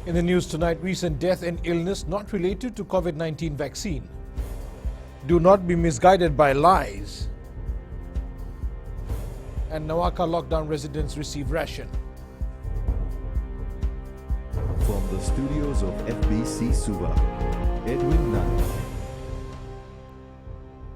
In the news tonight, recent death and illness not related to COVID-19 vaccine. Do not be misguided by lies. And Nawaka lockdown residents receive ration. From the studios of FBC Suva, Edwin Nan.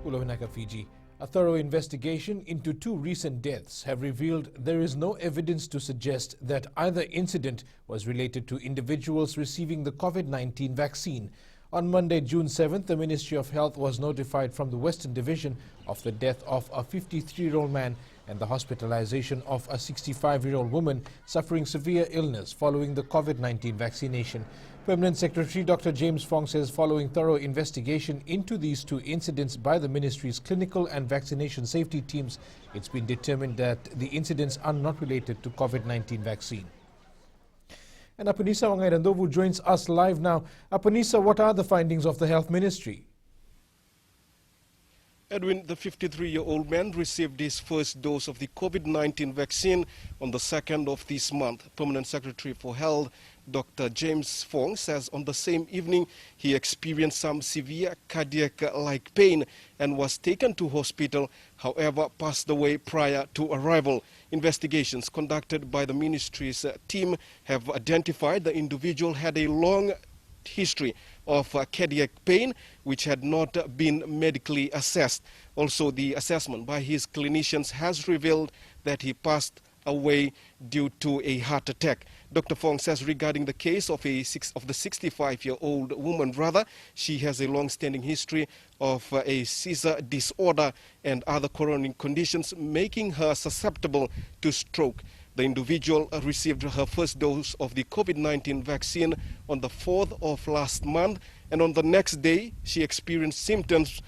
Kulawinaka, Fiji. A thorough investigation into two recent deaths have revealed there is no evidence to suggest that either incident was related to individuals receiving the COVID-19 vaccine. On Monday, June 7th, the Ministry of Health was notified from the Western Division of the death of a 53-year-old man and the hospitalization of a 65-year-old woman suffering severe illness following the COVID-19 vaccination. Permanent Secretary Dr. James Fong says following thorough investigation into these two incidents by the ministry's clinical and vaccination safety teams, it's been determined that the incidents are not related to COVID-19 vaccine. And Apanisa Wangairandovu joins us live now. Apanisa, what are the findings of the Health Ministry? Edwin, the 53-year-old man received his first dose of the COVID-19 vaccine on the 2nd of this month. Permanent Secretary for Health, Dr. James Fong, says on the same evening he experienced some severe cardiac-like pain and was taken to hospital, however passed away prior to arrival. Investigations conducted by the ministry's team have identified the individual had a long history of cardiac pain which had not been medically assessed. Also, the assessment by his clinicians has revealed that he passed away due to a heart attack. Dr. Fong says regarding the case of the 65-year-old woman, she has a long-standing history of a seizure disorder and other coronary conditions, making her susceptible to stroke. The individual received her first dose of the COVID-19 vaccine on the 4th of last month, and on the next day she experienced symptoms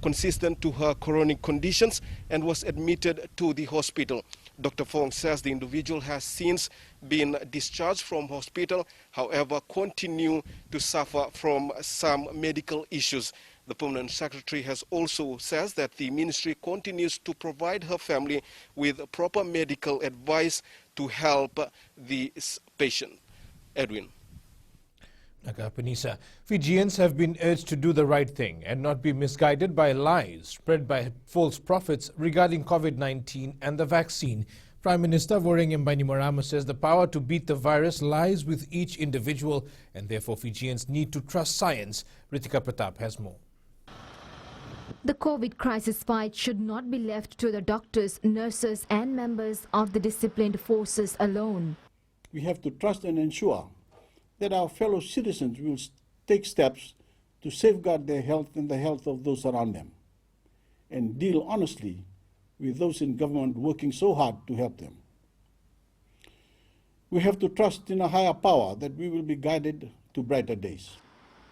consistent to her coronary conditions and was admitted to the hospital. Dr. Fong says the individual has since been discharged from hospital, however continue to suffer from some medical issues. The Permanent Secretary has also says that the ministry continues to provide her family with proper medical advice to help the patient. Edwin. Nakapanisa. Fijians have been urged to do the right thing and not be misguided by lies spread by false prophets regarding COVID-19 and the vaccine. Prime Minister Voreng Bainimarama says the power to beat the virus lies with each individual and therefore Fijians need to trust science. Ritika Pratap has more. The COVID crisis fight should not be left to the doctors, nurses and members of the disciplined forces alone. We have to trust and ensure that our fellow citizens will take steps to safeguard their health and the health of those around them, and deal honestly with those in government working so hard to help them. We have to trust in a higher power that we will be guided to brighter days.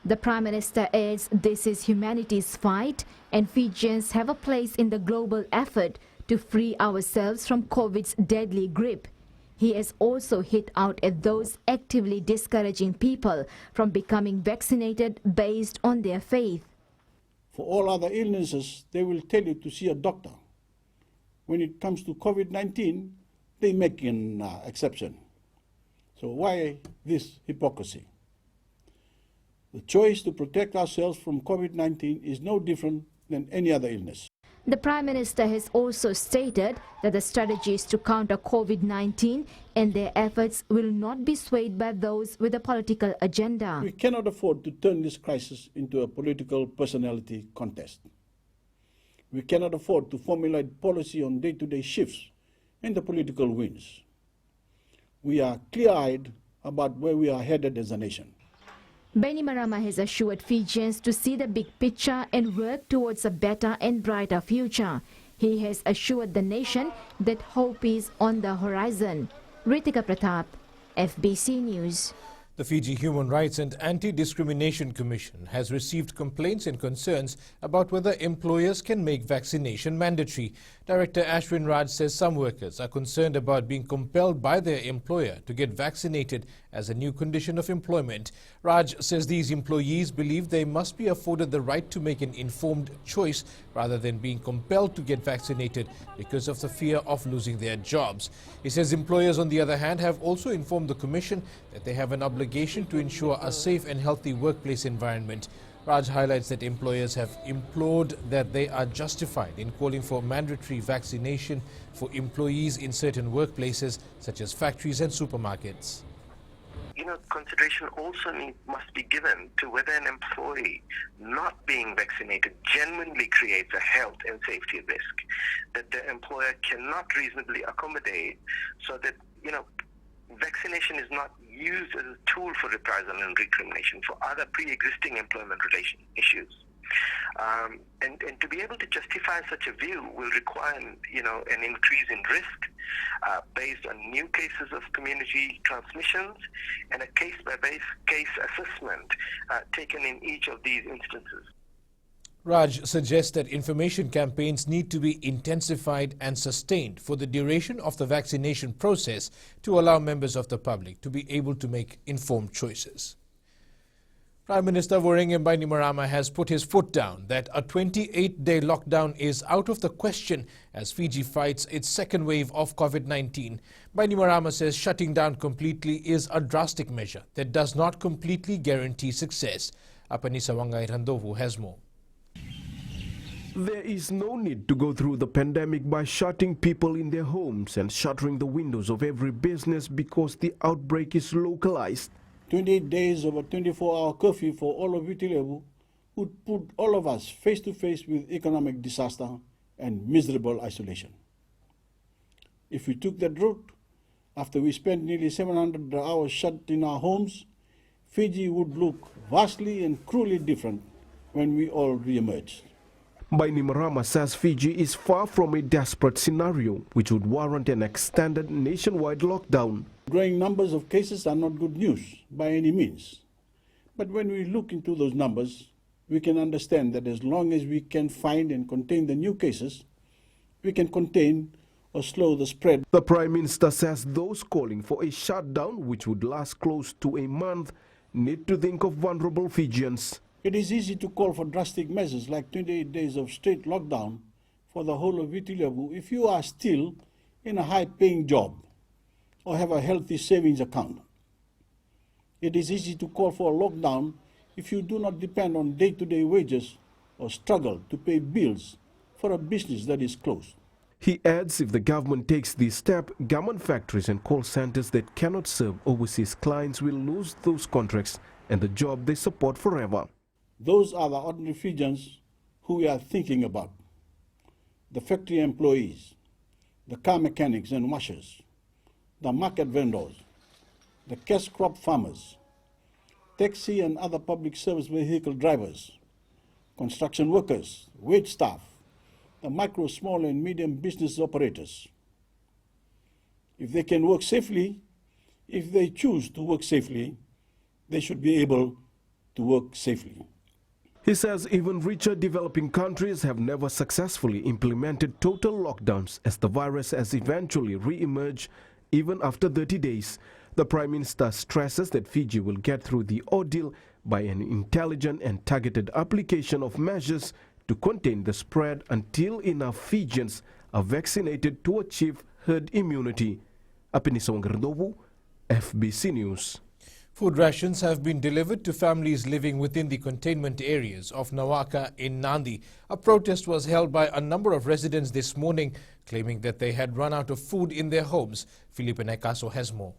The Prime Minister adds this is humanity's fight and Fijians have a place in the global effort to free ourselves from COVID's deadly grip. He has also hit out at those actively discouraging people from becoming vaccinated based on their faith. For all other illnesses, they will tell you to see a doctor. When it comes to COVID-19, they make an exception. So why this hypocrisy? The choice to protect ourselves from COVID-19 is no different than any other illness. The Prime Minister has also stated that the strategies to counter COVID-19 and their efforts will not be swayed by those with a political agenda. We cannot afford to turn this crisis into a political personality contest. We cannot afford to formulate policy on day-to-day shifts and the political wins. We are clear-eyed about where we are headed as a nation. Bainimarama has assured Fijians to see the big picture and work towards a better and brighter future. He has assured the nation that hope is on the horizon. Ritika Pratap, FBC News. The Fiji Human Rights and Anti-Discrimination Commission has received complaints and concerns about whether employers can make vaccination mandatory. Director Ashwin Raj says some workers are concerned about being compelled by their employer to get vaccinated as a new condition of employment. Raj says these employees believe they must be afforded the right to make an informed choice rather than being compelled to get vaccinated because of the fear of losing their jobs. He says employers, on the other hand, have also informed the Commission that they have an obligation delegation to ensure a safe and healthy workplace environment. Raj highlights that employers have implored that they are justified in calling for mandatory vaccination for employees in certain workplaces such as factories and supermarkets. Consideration also must be given to whether an employee not being vaccinated genuinely creates a health and safety risk that the employer cannot reasonably accommodate, so that, vaccination is not used as a tool for reprisal and recrimination for other pre-existing employment relation issues. And to be able to justify such a view will require, an increase in risk based on new cases of community transmissions and a case-by-case assessment taken in each of these instances. Raj suggests that information campaigns need to be intensified and sustained for the duration of the vaccination process to allow members of the public to be able to make informed choices. Prime Minister Vurengeng Bainimarama has put his foot down that a 28-day lockdown is out of the question as Fiji fights its second wave of COVID-19. Bainimarama says shutting down completely is a drastic measure that does not completely guarantee success. Apanisa Wangai Randovu has more. There is no need to go through the pandemic by shutting people in their homes and shuttering the windows of every business because the outbreak is localized. 28 days of a 24-hour curfew for all of Vitilevu would put all of us face to face with economic disaster and miserable isolation. If we took that route, after we spent nearly 700 hours shut in our homes, Fiji would look vastly and cruelly different when we all re-emerged. Bainimarama says Fiji is far from a desperate scenario which would warrant an extended nationwide lockdown. Growing numbers of cases are not good news by any means. But when we look into those numbers, we can understand that as long as we can find and contain the new cases, we can contain or slow the spread. The Prime Minister says those calling for a shutdown which would last close to a month need to think of vulnerable Fijians. It is easy to call for drastic measures like 28 days of straight lockdown for the whole of Vitilevu if you are still in a high-paying job or have a healthy savings account. It is easy to call for a lockdown if you do not depend on day-to-day wages or struggle to pay bills for a business that is closed. He adds if the government takes this step, government factories and call centers that cannot serve overseas clients will lose those contracts and the job they support forever. Those are the ordinary Fijians who we are thinking about. The factory employees, the car mechanics and washers, the market vendors, the cash crop farmers, taxi and other public service vehicle drivers, construction workers, wage staff, the micro, small and medium business operators. If they can work safely, if they choose to work safely, they should be able to work safely. He says even richer developing countries have never successfully implemented total lockdowns as the virus has eventually re-emerged even after 30 days. The Prime Minister stresses that Fiji will get through the ordeal by an intelligent and targeted application of measures to contain the spread until enough Fijians are vaccinated to achieve herd immunity. Apanisa Wangai Randovu, FBC News. Food rations have been delivered to families living within the containment areas of Nawaka in Andi. A protest was held by a number of residents this morning, claiming that they had run out of food in their homes. Felipe Nekaso has more.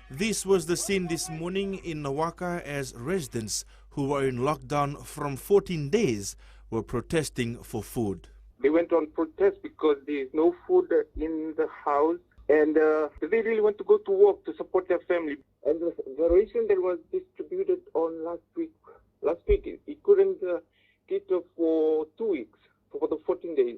This was the scene this morning in Nawaka as residents who were in lockdown from 14 days were protesting for food. They went on protest because there is no food in the house. And they really want to go to work to support their family. And the ration that was distributed on last week, it couldn't cater for 2 weeks, for the 14 days.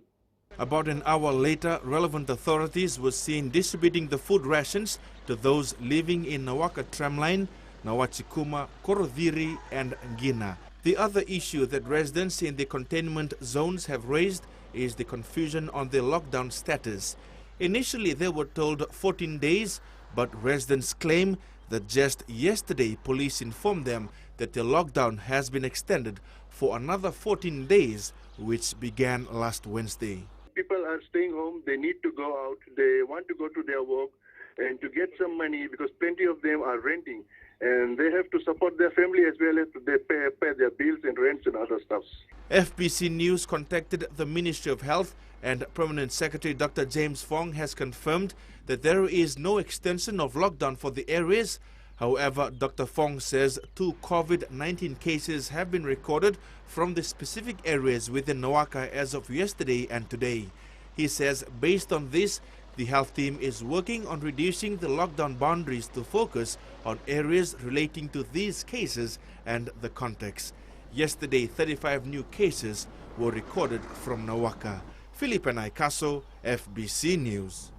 About an hour later, relevant authorities were seen distributing the food rations to those living in Nawaka tramline, Nawachikuma, Koroviri and Ngina. The other issue that residents in the containment zones have raised is the confusion on their lockdown status. Initially, they were told 14 days, but residents claim that just yesterday, police informed them that the lockdown has been extended for another 14 days, which began last Wednesday. People are staying home, they need to go out, they want to go to their work, and to get some money, because plenty of them are renting, and they have to support their family as well as they pay their bills and rents and other stuff. FBC News contacted the Ministry of Health, and Permanent Secretary Dr. James Fong has confirmed that there is no extension of lockdown for the areas. However, Dr. Fong says 2 COVID-19 cases have been recorded from the specific areas within Nawaka as of yesterday and today. He says based on this, the health team is working on reducing the lockdown boundaries to focus on areas relating to these cases and the context. Yesterday, 35 new cases were recorded from Nawaka. Philip Naikaso, FBC News.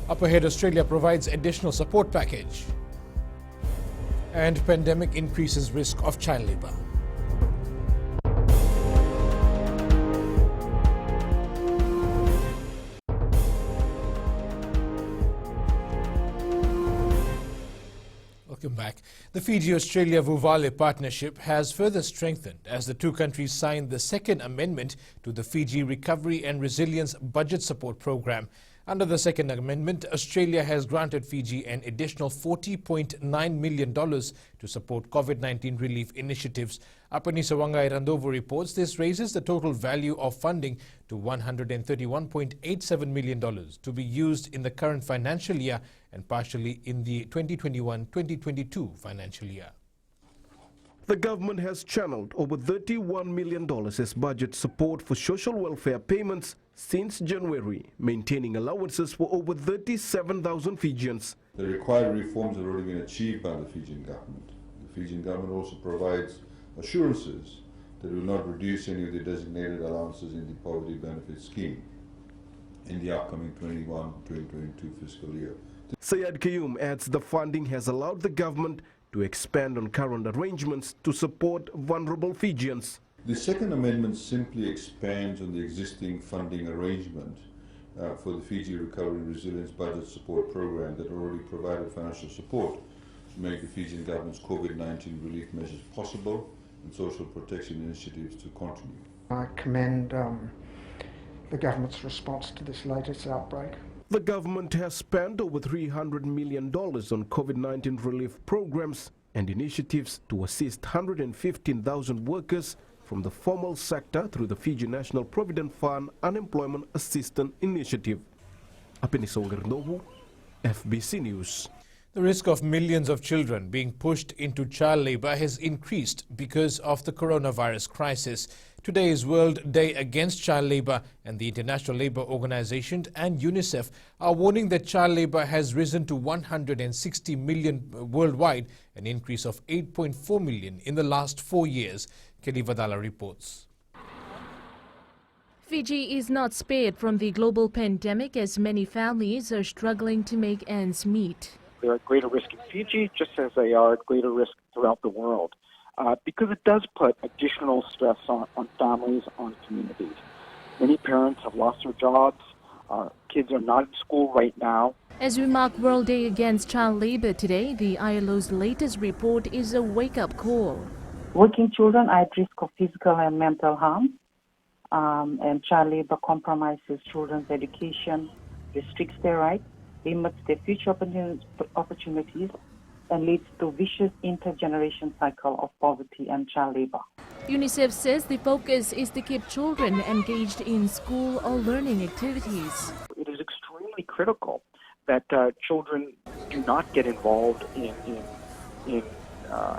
Up ahead, Australia provides additional support package. And pandemic increases risk of child labour. Welcome back. The Fiji-Australia Vuvale partnership has further strengthened as the two countries signed the Second Amendment to the Fiji Recovery and Resilience Budget Support Program. Under the Second Amendment, Australia has granted Fiji an additional $40.9 million to support COVID-19 relief initiatives. Apani Sawangai Randovo reports this raises the total value of funding to $131.87 million to be used in the current financial year and partially in the 2021-2022 financial year. The government has channeled over $31 million as budget support for social welfare payments since January, maintaining allowances for over 37,000 Fijians. The required reforms have already been achieved by the Fijian government. The Fijian government also provides assurances that it will not reduce any of the designated allowances in the poverty benefit scheme in the upcoming 21-2022 fiscal year. Syed Kayum adds the funding has allowed the government to expand on current arrangements to support vulnerable Fijians. The Second Amendment simply expands on the existing funding arrangement for the Fiji Recovery and Resilience Budget Support Program that already provided financial support to make the Fijian government's COVID-19 relief measures possible and social protection initiatives to continue. I commend the government's response to this latest outbreak. The government has spent over $300 million on COVID-19 relief programs and initiatives to assist 115,000 workers from the formal sector through the Fiji National Provident Fund Unemployment Assistance Initiative. Apeniso Garnovu, FBC News. The risk of millions of children being pushed into child labour has increased because of the coronavirus crisis. Today is World Day Against Child Labour, and the International Labour Organization and UNICEF are warning that child labour has risen to 160 million worldwide, an increase of 8.4 million in the last 4 years. Kelly Vadala reports. Fiji is not spared from the global pandemic as many families are struggling to make ends meet. They're at greater risk in Fiji, just as they are at greater risk throughout the world, because it does put additional stress on families, on communities. Many parents have lost their jobs. Kids are not in school right now. As we mark World Day Against Child Labour today, the ILO's latest report is a wake-up call. Working children are at risk of physical and mental harm, and child labour compromises children's education, restricts their rights, limits their future opportunities, and leads to vicious intergeneration cycle of poverty and child labour. UNICEF says the focus is to keep children engaged in school or learning activities. It is extremely critical that children do not get involved in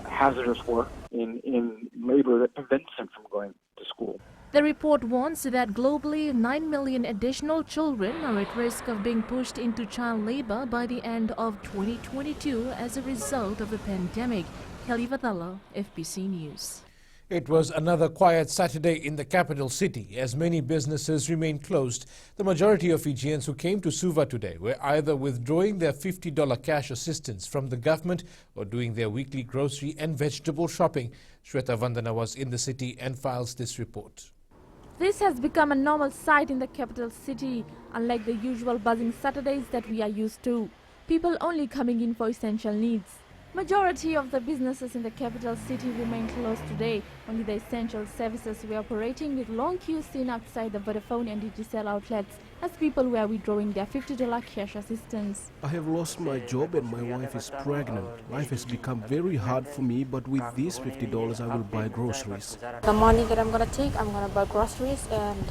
hazardous work, in labor that prevents them from going to school. The report warns that globally 9 million additional children are at risk of being pushed into child labour by the end of 2022 as a result of the pandemic. Kelly Vadala, FBC News. It was another quiet Saturday in the capital city as many businesses remain closed. The majority of Fijians who came to Suva today were either withdrawing their $50 cash assistance from the government or doing their weekly grocery and vegetable shopping. Shweta Vandana was in the city and files this report. This has become a normal sight in the capital city, unlike the usual buzzing Saturdays that we are used to. People only coming in for essential needs. Majority of the businesses in the capital city remain closed today. Only the essential services were operating, with long queues seen outside the Vodafone and Digicel outlets as people were withdrawing their $50 cash assistance. I have lost my job and my wife is pregnant. Life has become very hard for me, but with these $50 I will buy groceries. The money that I'm going to take, I'm going to buy groceries, and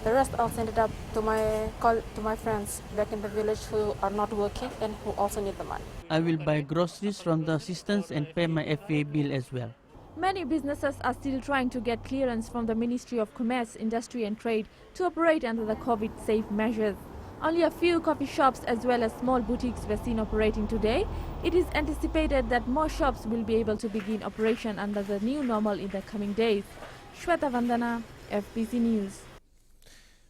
the rest I'll send it up to my friends back in the village who are not working and who also need the money. I will buy groceries from the assistance and pay my FA bill as well. Many businesses are still trying to get clearance from the Ministry of Commerce, Industry and Trade to operate under the COVID-safe measures. Only a few coffee shops as well as small boutiques were seen operating today. It is anticipated that more shops will be able to begin operation under the new normal in the coming days. Shweta Vandana, FBC News.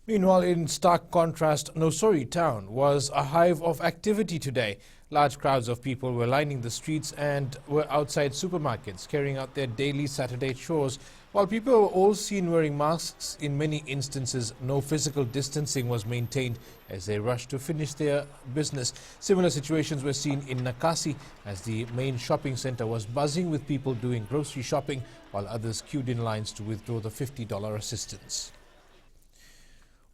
Meanwhile, in stark contrast, Nosori Town was a hive of activity today. Large crowds of people were lining the streets and were outside supermarkets carrying out their daily Saturday chores. While people were all seen wearing masks, in many instances no physical distancing was maintained as they rushed to finish their business. Similar situations were seen in Nakasi as the main shopping centre was buzzing with people doing grocery shopping, while others queued in lines to withdraw the $50 assistance.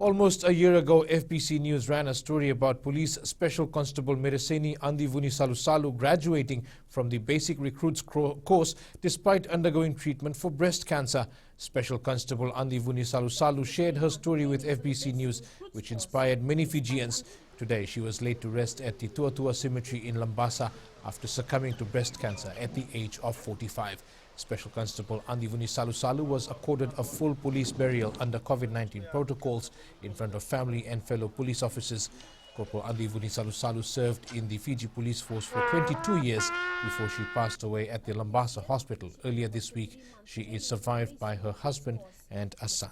Almost a year ago, FBC News ran a story about Police Special Constable Mereseni Andi Vuni Salusalu graduating from the basic recruits course despite undergoing treatment for breast cancer. Special Constable Andi Vuni Salusalu shared her story with FBC News, which inspired many Fijians. Today, she was laid to rest at the Tuatua Cemetery in Lambasa after succumbing to breast cancer at the age of 45. Special Constable Andi Vuni Salusalu was accorded a full police burial under COVID-19 protocols in front of family and fellow police officers. Corporal Andi Vuni Salusalu served in the Fiji police force for 22 years before she passed away at the Lambasa hospital earlier this week. She is survived by her husband and a son.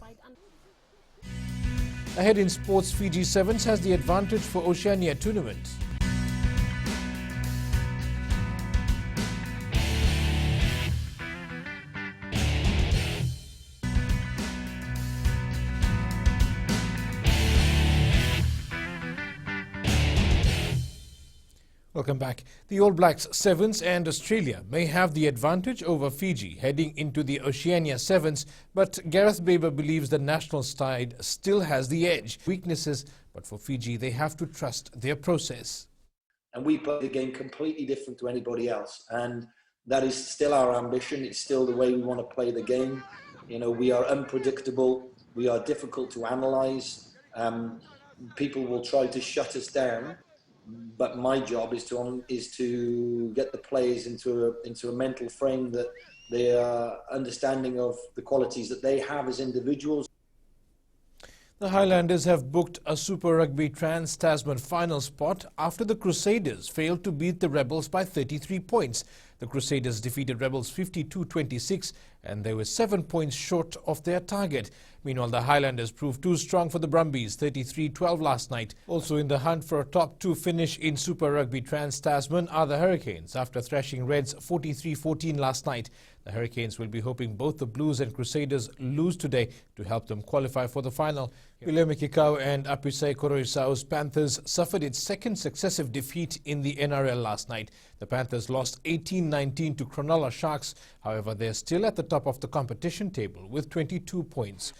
Ahead in sports, Fiji Sevens has the advantage for Oceania tournament. Welcome back. The All Blacks Sevens and Australia may have the advantage over Fiji heading into the Oceania Sevens, but Gareth Baber believes the national side still has the edge. Weaknesses, but for Fiji, they have to trust their process. And we play the game completely different to anybody else, and that is still our ambition. It's still the way we want to play the game. You know, we are unpredictable. We are difficult to analyse. People will try to shut us down. But my job is to get the players into a mental frame that they are understanding of the qualities that they have as individuals. The Highlanders have booked a Super Rugby Trans-Tasman final spot after the Crusaders failed to beat the Rebels by 33 points. The Crusaders defeated Rebels 52-26 and they were 7 points short of their target. Meanwhile, the Highlanders proved too strong for the Brumbies, 33-12 last night. Also in the hunt for a top 2 finish in Super Rugby Trans-Tasman are the Hurricanes after thrashing Reds 43-14 last night. The Hurricanes will be hoping both the Blues and Crusaders lose today to help them qualify for the final. William Kikau and Apisai Koroisau's Panthers suffered its second successive defeat in the NRL last night. The Panthers lost 18-19 to Cronulla Sharks. However, they're still at the top of the competition table with 22 points.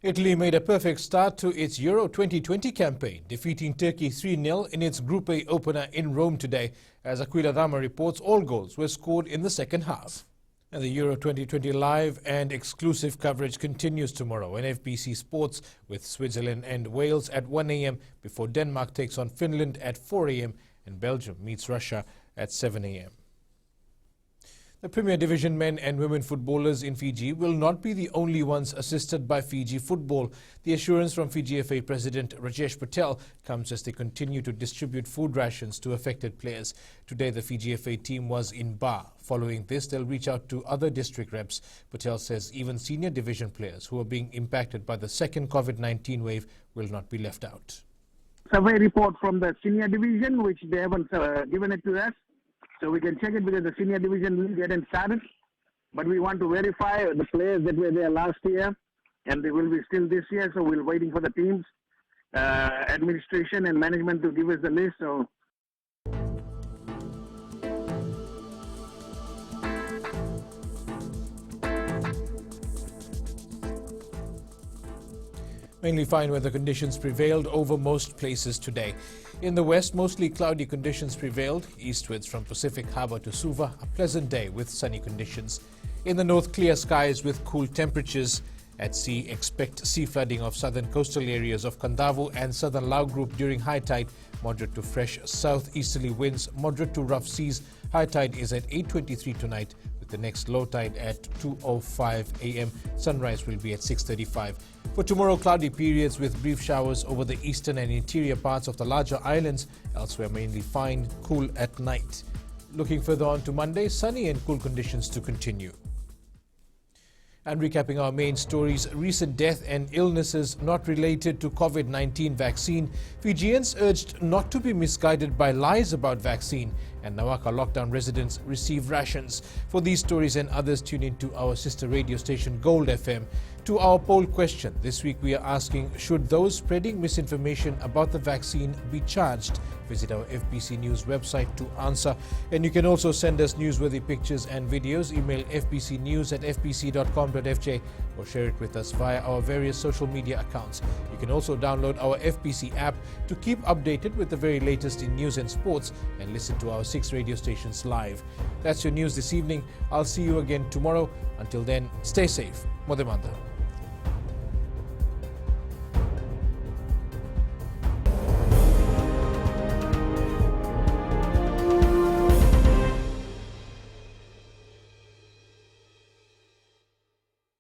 Italy made a perfect start to its Euro 2020 campaign, defeating Turkey 3-0 in its Group A opener in Rome today. As Aquila Rama reports, all goals were scored in the second half. And the Euro 2020 live and exclusive coverage continues tomorrow on FBC Sports with Switzerland and Wales at 1 a.m. before Denmark takes on Finland at 4 a.m. and Belgium meets Russia at 7 a.m. The Premier Division men and women footballers in Fiji will not be the only ones assisted by Fiji Football. The assurance from Fiji FA President Rajesh Patel comes as they continue to distribute food rations to affected players. Today, the Fiji FA team was in Ba. Following this, they'll reach out to other district reps. Patel says even senior division players who are being impacted by the second COVID-19 wave will not be left out. Survey report from the senior division, which they haven't given it to us. So we can check it because the senior division league hadn't started. But we want to verify the players that were there last year and they will be still this year. So we're waiting for the teams, administration and management to give us the list. So Mainly fine weather conditions prevailed over most places today. In the west, mostly cloudy conditions prevailed. Eastwards from Pacific Harbour to Suva, a pleasant day with sunny conditions. In the north, clear skies with cool temperatures. At sea, expect sea flooding of southern coastal areas of Kandavu and southern Lau Group during high tide. Moderate to fresh southeasterly winds, moderate to rough seas. High tide is at 8:23 tonight, with the next low tide at 2:05 a.m. Sunrise will be at 6:35. For tomorrow, cloudy periods with brief showers over the eastern and interior parts of the larger islands. Elsewhere, mainly fine, cool at night. Looking further on to Monday, sunny and cool conditions to continue. And recapping our main stories, recent death and illnesses not related to COVID-19 vaccine. Fijians urged not to be misguided by lies about vaccine. And Nawaka lockdown residents receive rations. For these stories and others, tune in to our sister radio station Gold FM. To our poll question, this week we are asking, should those spreading misinformation about the vaccine be charged? Visit our FBC News website to answer. And you can also send us newsworthy pictures and videos. Email fbcnews@fbc.com.fj or share it with us via our various social media accounts. You can also download our FBC app to keep updated with the very latest in news and sports and listen to our 6 radio stations live. That's your news this evening. I'll see you again tomorrow. Until then, stay safe. Modemanda.